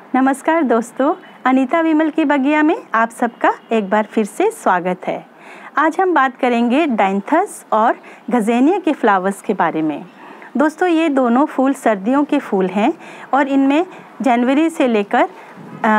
नमस्कार दोस्तों, अनीता विमल की बगिया में आप सबका एक बार फिर से स्वागत है। आज हम बात करेंगे डायंथस और गज़ेनिया के फ्लावर्स के बारे में। दोस्तों, ये दोनों फूल सर्दियों के फूल हैं और इनमें जनवरी से लेकर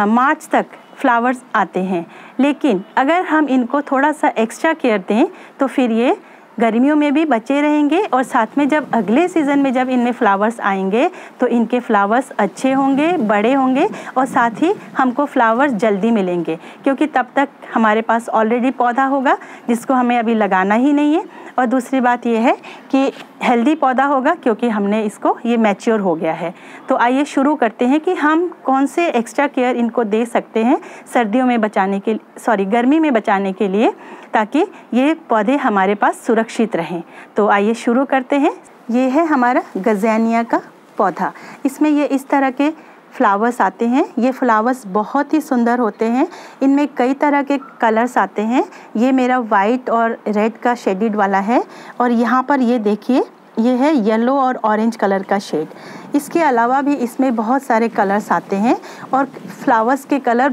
मार्च तक फ्लावर्स आते हैं। लेकिन अगर हम इनको थोड़ा सा एक्स्ट्रा केयर दें तो फिर ये गर्मियों में भी बचे रहेंगे और साथ में जब अगले सीज़न में जब इनमें फ्लावर्स आएंगे तो इनके फ्लावर्स अच्छे होंगे, बड़े होंगे और साथ ही हमको फ्लावर्स जल्दी मिलेंगे, क्योंकि तब तक हमारे पास ऑलरेडी पौधा होगा जिसको हमें अभी लगाना ही नहीं है। और दूसरी बात ये है कि हेल्दी पौधा होगा क्योंकि हमने इसको ये मैच्योर हो गया है। तो आइए शुरू करते हैं कि हम कौन से एक्स्ट्रा केयर इनको दे सकते हैं सर्दियों में बचाने के गर्मी में बचाने के लिए, ताकि ये पौधे हमारे पास सुरक्षित रहें। तो आइए शुरू करते हैं। ये है हमारा गज़ेनिया का पौधा। इसमें ये इस तरह के फ्लावर्स आते हैं। ये फ्लावर्स बहुत ही सुंदर होते हैं। इनमें कई तरह के कलर्स आते हैं। ये मेरा वाइट और रेड का शेडेड वाला है और यहाँ पर ये देखिए, ये है येलो और ऑरेंज कलर का शेड। इसके अलावा भी इसमें बहुत सारे कलर्स आते हैं और फ्लावर्स के कलर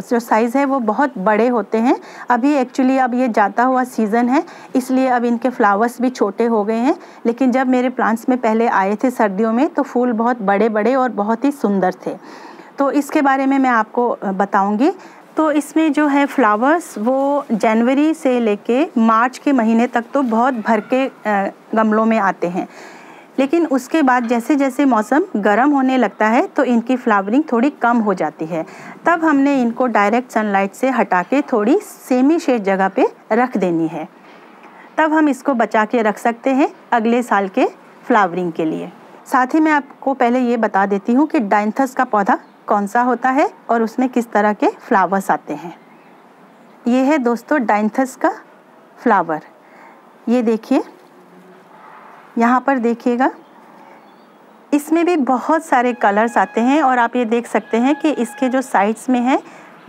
जो साइज़ है वो बहुत बड़े होते हैं। अभी एक्चुअली अब ये जाता हुआ सीज़न है, इसलिए अब इनके फ्लावर्स भी छोटे हो गए हैं। लेकिन जब मेरे प्लांट्स में पहले आए थे सर्दियों में तो फूल बहुत बड़े बड़े और बहुत ही सुंदर थे। तो इसके बारे में मैं आपको बताऊँगी। तो इसमें जो है फ्लावर्स वो जनवरी से लेके मार्च के महीने तक तो बहुत भर के गमलों में आते हैं। लेकिन उसके बाद जैसे जैसे मौसम गर्म होने लगता है तो इनकी फ्लावरिंग थोड़ी कम हो जाती है। तब हमने इनको डायरेक्ट सनलाइट से हटा के थोड़ी सेमी शेड जगह पे रख देनी है। तब हम इसको बचा के रख सकते हैं अगले साल के फ्लावरिंग के लिए। साथ ही मैं आपको पहले ये बता देती हूँ कि डायंथस का पौधा कौन सा होता है और उसमें किस तरह के फ्लावर्स आते हैं। ये है दोस्तों डायंथस का फ्लावर। ये देखिए, यहाँ पर देखिएगा, इसमें भी बहुत सारे कलर्स आते हैं और आप ये देख सकते हैं कि इसके जो साइड्स में है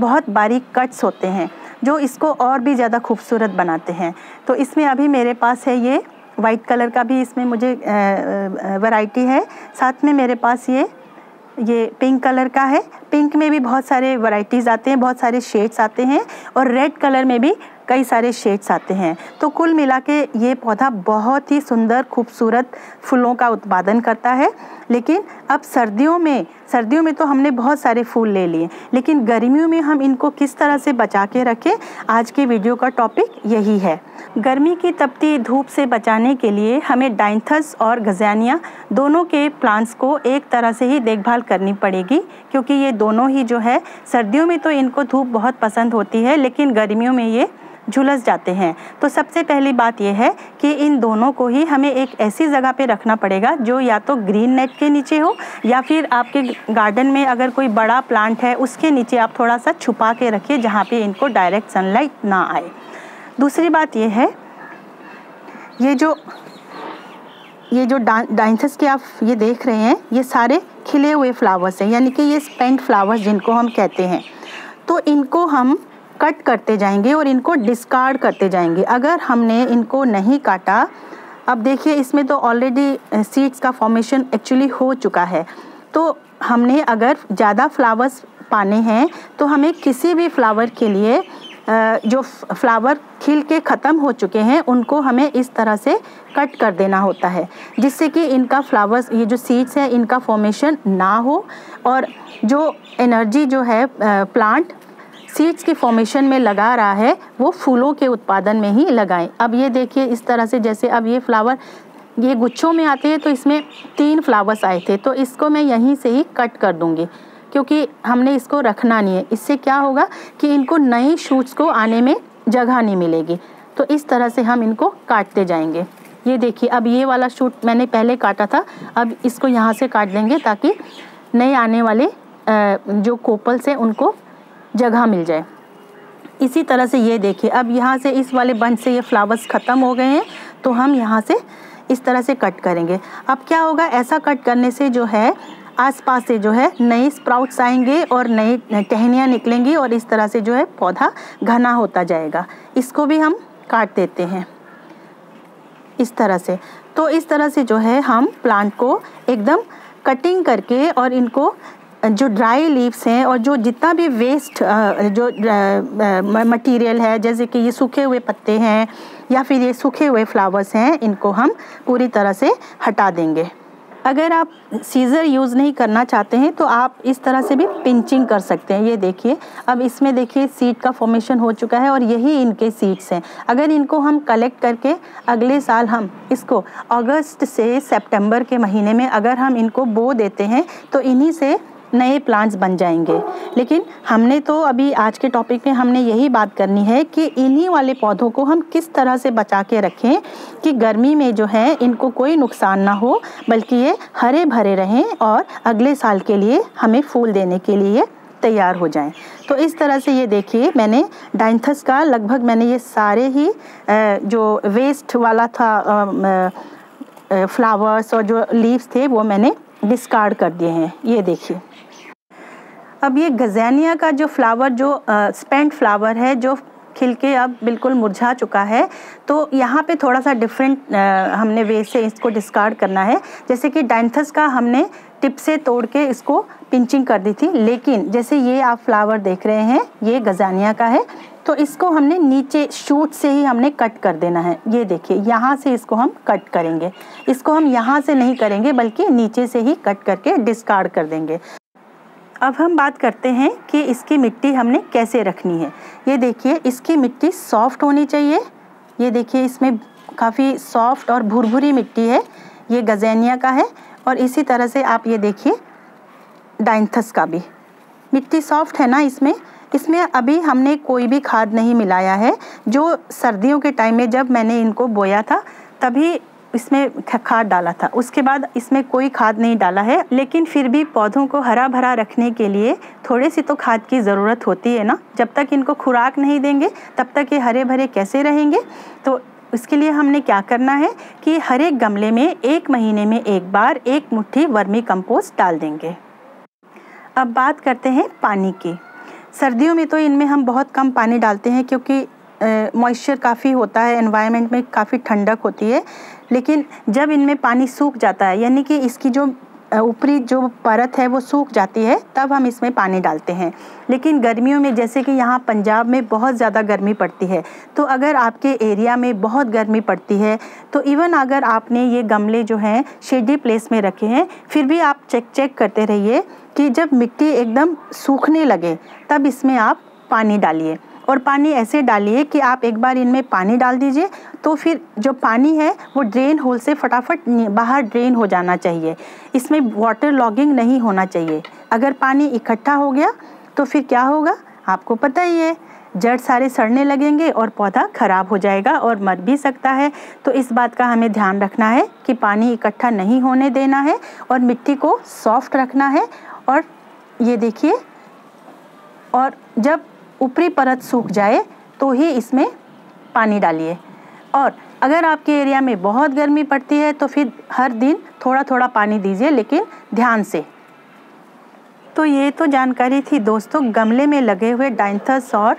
बहुत बारीक कट्स होते हैं जो इसको और भी ज़्यादा खूबसूरत बनाते हैं। तो इसमें अभी मेरे पास है ये वाइट कलर का भी इसमें मुझे वैरायटी है। साथ में मेरे पास ये पिंक कलर का है। पिंक में भी बहुत सारे वैरायटीज़ आते हैं, बहुत सारे शेड्स आते हैं और रेड कलर में भी कई सारे शेड्स आते हैं। तो कुल मिला के ये पौधा बहुत ही सुंदर खूबसूरत फूलों का उत्पादन करता है। लेकिन अब सर्दियों में तो हमने बहुत सारे फूल ले लिए, लेकिन गर्मियों में हम इनको किस तरह से बचा के रखें, आज के वीडियो का टॉपिक यही है। गर्मी की तपती धूप से बचाने के लिए हमें डायंथस और गज़ेनिया दोनों के प्लांट्स को एक तरह से ही देखभाल करनी पड़ेगी, क्योंकि ये दोनों ही जो है सर्दियों में तो इनको धूप बहुत पसंद होती है, लेकिन गर्मियों में ये झुलस जाते हैं। तो सबसे पहली बात यह है कि इन दोनों को ही हमें एक ऐसी जगह पे रखना पड़ेगा जो या तो ग्रीन नेट के नीचे हो या फिर आपके गार्डन में अगर कोई बड़ा प्लांट है उसके नीचे आप थोड़ा सा छुपा के रखिए, जहाँ पे इनको डायरेक्ट सनलाइट ना आए। दूसरी बात यह है, ये जो डायंथस के आप ये देख रहे हैं, ये सारे खिले हुए फ्लावर्स हैं, यानी कि ये स्पेंट फ्लावर्स जिनको हम कहते हैं। तो इनको हम कट करते जाएंगे और इनको डिस्कार्ड करते जाएंगे। अगर हमने इनको नहीं काटा, अब देखिए इसमें तो ऑलरेडी सीड्स का फॉर्मेशन एक्चुअली हो चुका है। तो हमने अगर ज़्यादा फ्लावर्स पाने हैं तो हमें किसी भी फ्लावर के लिए जो फ्लावर खिल के ख़त्म हो चुके हैं उनको हमें इस तरह से कट कर देना होता है, जिससे कि इनका फ्लावर्स, ये जो सीड्स हैं, इनका फॉर्मेशन ना हो और जो एनर्जी जो है प्लांट सीड्स की फॉर्मेशन में लगा रहा है वो फूलों के उत्पादन में ही लगाएं। अब ये देखिए इस तरह से, जैसे अब ये फ्लावर ये गुच्छों में आते हैं, तो इसमें 3 फ्लावर्स आए थे, तो इसको मैं यहीं से ही कट कर दूंगी क्योंकि हमने इसको रखना नहीं है। इससे क्या होगा कि इनको नई शूट्स को आने में जगह नहीं मिलेगी। तो इस तरह से हम इनको काटते जाएंगे। ये देखिए, अब ये वाला शूट मैंने पहले काटा था, अब इसको यहाँ से काट देंगे ताकि नए आने वाले जो कोपल्स हैं उनको जगह मिल जाए। इसी तरह से ये देखिए, अब यहाँ से इस वाले बंच से ये फ्लावर्स ख़त्म हो गए हैं, तो हम यहाँ से इस तरह से कट करेंगे। अब क्या होगा, ऐसा कट करने से जो है आसपास से जो है नए स्प्राउट्स आएंगे और नई टहनियाँ निकलेंगी और इस तरह से जो है पौधा घना होता जाएगा। इसको भी हम काट देते हैं इस तरह से। तो इस तरह से जो है हम प्लांट को एकदम कटिंग करके और इनको जो ड्राई लीव्स हैं और जो जितना भी वेस्ट जो मटेरियल है, जैसे कि ये सूखे हुए पत्ते हैं या फिर ये सूखे हुए फ्लावर्स हैं, इनको हम पूरी तरह से हटा देंगे। अगर आप सीज़र यूज़ नहीं करना चाहते हैं तो आप इस तरह से भी पिंचिंग कर सकते हैं। ये देखिए, अब इसमें देखिए सीड का फॉर्मेशन हो चुका है और यही इनके सीड्स हैं। अगर इनको हम कलेक्ट करके अगले साल हम इसको अगस्त से सितंबर के महीने में अगर हम इनको बो देते हैं तो इन्हीं से नए प्लांट्स बन जाएंगे। लेकिन हमने तो अभी आज के टॉपिक में हमने यही बात करनी है कि इन्हीं वाले पौधों को हम किस तरह से बचा के रखें कि गर्मी में जो है इनको कोई नुकसान ना हो, बल्कि ये हरे भरे रहें और अगले साल के लिए हमें फूल देने के लिए तैयार हो जाएं। तो इस तरह से ये देखिए, मैंने डाइंथस का लगभग मैंने ये सारे ही जो वेस्ट वाला था फ्लावर्स और जो लीव्स थे वो मैंने डिस्कार्ड कर दिए हैं। ये देखिए, अब ये गज़ेनिया का जो फ्लावर जो स्पेंट फ्लावर है जो खिल के अब बिल्कुल मुरझा चुका है, तो यहाँ पे थोड़ा सा डिफरेंट हमने वे से इसको डिस्कार्ड करना है। जैसे कि डाइंथस का हमने टिप से तोड़ के इसको पिंचिंग कर दी थी, लेकिन जैसे ये आप फ्लावर देख रहे हैं ये गज़ेनिया का है, तो इसको हमने नीचे शूट से ही हमने कट कर देना है। ये देखिए, यहाँ से इसको हम कट करेंगे, इसको हम यहाँ से नहीं करेंगे बल्कि नीचे से ही कट करके डिस्कार्ड कर देंगे। अब हम बात करते हैं कि इसकी मिट्टी हमने कैसे रखनी है। ये देखिए, इसकी मिट्टी सॉफ्ट होनी चाहिए। ये देखिए, इसमें काफ़ी सॉफ्ट और भुरभुरी मिट्टी है, ये गज़ेनिया का है। और इसी तरह से आप ये देखिए डाइंथस का भी मिट्टी सॉफ्ट है ना। इसमें अभी हमने कोई भी खाद नहीं मिलाया है। जो सर्दियों के टाइम में जब मैंने इनको बोया था तभी इसमें खाद डाला था, उसके बाद इसमें कोई खाद नहीं डाला है। लेकिन फिर भी पौधों को हरा भरा रखने के लिए थोड़ी सी तो खाद की ज़रूरत होती है ना। जब तक इनको खुराक नहीं देंगे तब तक ये हरे भरे कैसे रहेंगे। तो इसके लिए हमने क्या करना है कि हर एक गमले में 1 महीने में एक बार 1 मुट्ठी वर्मी कंपोस्ट डाल देंगे। अब बात करते हैं पानी की। सर्दियों में तो इनमें हम बहुत कम पानी डालते हैं क्योंकि मॉइस्चर काफ़ी होता है, एनवायरनमेंट में काफ़ी ठंडक होती है। लेकिन जब इनमें पानी सूख जाता है, यानी कि इसकी जो ऊपरी जो परत है वो सूख जाती है, तब हम इसमें पानी डालते हैं। लेकिन गर्मियों में, जैसे कि यहाँ पंजाब में बहुत ज़्यादा गर्मी पड़ती है, तो अगर आपके एरिया में बहुत गर्मी पड़ती है तो इवन अगर आपने ये गमले जो हैं शेडी प्लेस में रखे हैं, फिर भी आप चेक करते रहिए कि जब मिट्टी एकदम सूखने लगे तब इसमें आप पानी डालिए। और पानी ऐसे डालिए कि आप एक बार इनमें पानी डाल दीजिए तो फिर जो पानी है वो ड्रेन होल से फटाफट बाहर ड्रेन हो जाना चाहिए। इसमें वाटर लॉगिंग नहीं होना चाहिए। अगर पानी इकट्ठा हो गया तो फिर क्या होगा आपको पता ही है, जड़ सारे सड़ने लगेंगे और पौधा खराब हो जाएगा और मर भी सकता है। तो इस बात का हमें ध्यान रखना है कि पानी इकट्ठा नहीं होने देना है और मिट्टी को सॉफ्ट रखना है। और ये देखिए, और जब ऊपरी परत सूख जाए तो ही इसमें पानी डालिए। और अगर आपके एरिया में बहुत गर्मी पड़ती है तो फिर हर दिन थोड़ा थोड़ा पानी दीजिए, लेकिन ध्यान से। तो ये तो जानकारी थी दोस्तों गमले में लगे हुए डाइंथस और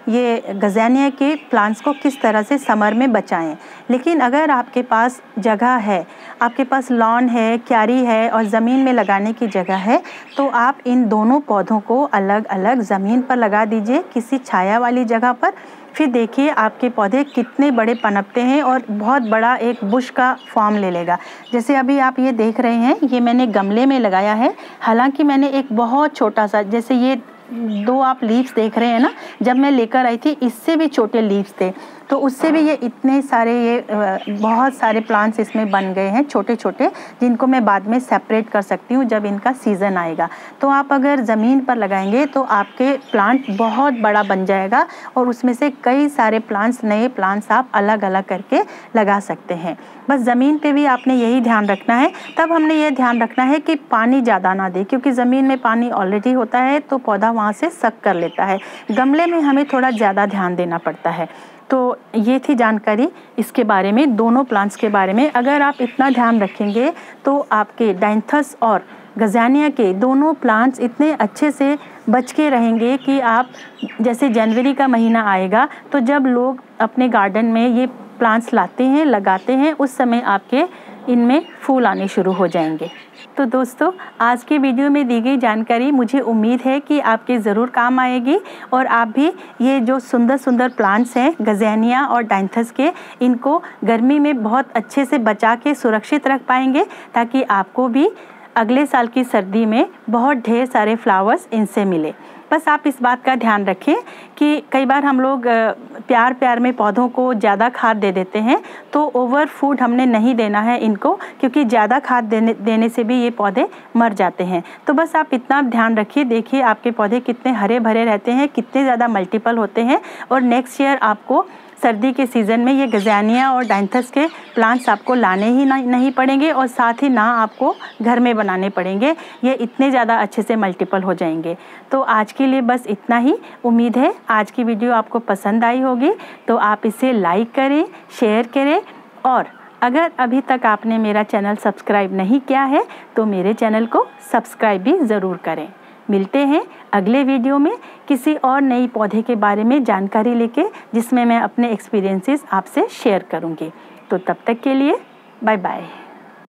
ये गज़ेनिया के प्लांट्स को किस तरह से समर में बचाएं। लेकिन अगर आपके पास जगह है, आपके पास लॉन है, क्यारी है और ज़मीन में लगाने की जगह है, तो आप इन दोनों पौधों को अलग अलग ज़मीन पर लगा दीजिए, किसी छाया वाली जगह पर। फिर देखिए आपके पौधे कितने बड़े पनपते हैं और बहुत बड़ा एक बुश का फॉर्म ले लेगा। जैसे अभी आप ये देख रहे हैं, ये मैंने गमले में लगाया है। हालांकि मैंने एक बहुत छोटा सा, जैसे ये 2 आप लीव्स देख रहे हैं ना, जब मैं लेकर आई थी इससे भी छोटे लीव्स थे, तो उससे भी ये इतने सारे बहुत सारे प्लांट्स इसमें बन गए हैं छोटे छोटे, जिनको मैं बाद में सेपरेट कर सकती हूँ जब इनका सीज़न आएगा। तो आप अगर ज़मीन पर लगाएंगे तो आपके प्लांट बहुत बड़ा बन जाएगा और उसमें से कई सारे प्लांट्स, नए प्लांट्स आप अलग अलग करके लगा सकते हैं। बस ज़मीन पे भी आपने यही ध्यान रखना है। तब हमने ये ध्यान रखना है कि पानी ज़्यादा ना दे, क्योंकि ज़मीन में पानी ऑलरेडी होता है तो पौधा वहाँ से सक कर लेता है। गमले में हमें थोड़ा ज़्यादा ध्यान देना पड़ता है। तो ये थी जानकारी इसके बारे में, दोनों प्लांट्स के बारे में। अगर आप इतना ध्यान रखेंगे तो आपके डाइंथस और गज़ेनिया के दोनों प्लांट्स इतने अच्छे से बच के रहेंगे कि आप, जैसे जनवरी का महीना आएगा तो जब लोग अपने गार्डन में ये प्लांट्स लाते हैं, लगाते हैं, उस समय आपके इनमें फूल आने शुरू हो जाएंगे। तो दोस्तों, आज के वीडियो में दी गई जानकारी मुझे उम्मीद है कि आपके ज़रूर काम आएगी और आप भी ये जो सुंदर सुंदर प्लांट्स हैं गज़ेनिया और डायंथस के, इनको गर्मी में बहुत अच्छे से बचा के सुरक्षित रख पाएंगे, ताकि आपको भी अगले साल की सर्दी में बहुत ढेर सारे फ्लावर्स इनसे मिले। बस आप इस बात का ध्यान रखें कि कई बार हम लोग प्यार प्यार में पौधों को ज़्यादा खाद दे देते हैं, तो ओवर फूड हमने नहीं देना है इनको, क्योंकि ज़्यादा खाद देने से भी ये पौधे मर जाते हैं। तो बस आप इतना ध्यान रखिए, देखिए आपके पौधे कितने हरे भरे रहते हैं, कितने ज़्यादा मल्टीपल होते हैं। और नेक्स्ट ईयर आपको सर्दी के सीज़न में ये गज़ेनिया और डायंथस के प्लांट्स आपको लाने ही नहीं पड़ेंगे, और साथ ही ना आपको घर में बनाने पड़ेंगे। ये इतने ज़्यादा अच्छे से मल्टीपल हो जाएंगे। तो आज के लिए बस इतना ही। उम्मीद है आज की वीडियो आपको पसंद आई होगी, तो आप इसे लाइक करें, शेयर करें, और अगर अभी तक आपने मेरा चैनल सब्सक्राइब नहीं किया है तो मेरे चैनल को सब्सक्राइब भी ज़रूर करें। मिलते हैं अगले वीडियो में किसी और नई पौधे के बारे में जानकारी लेके, जिसमें मैं अपने एक्सपीरियंसेस आपसे शेयर करूंगी। तो तब तक के लिए बाय बाय।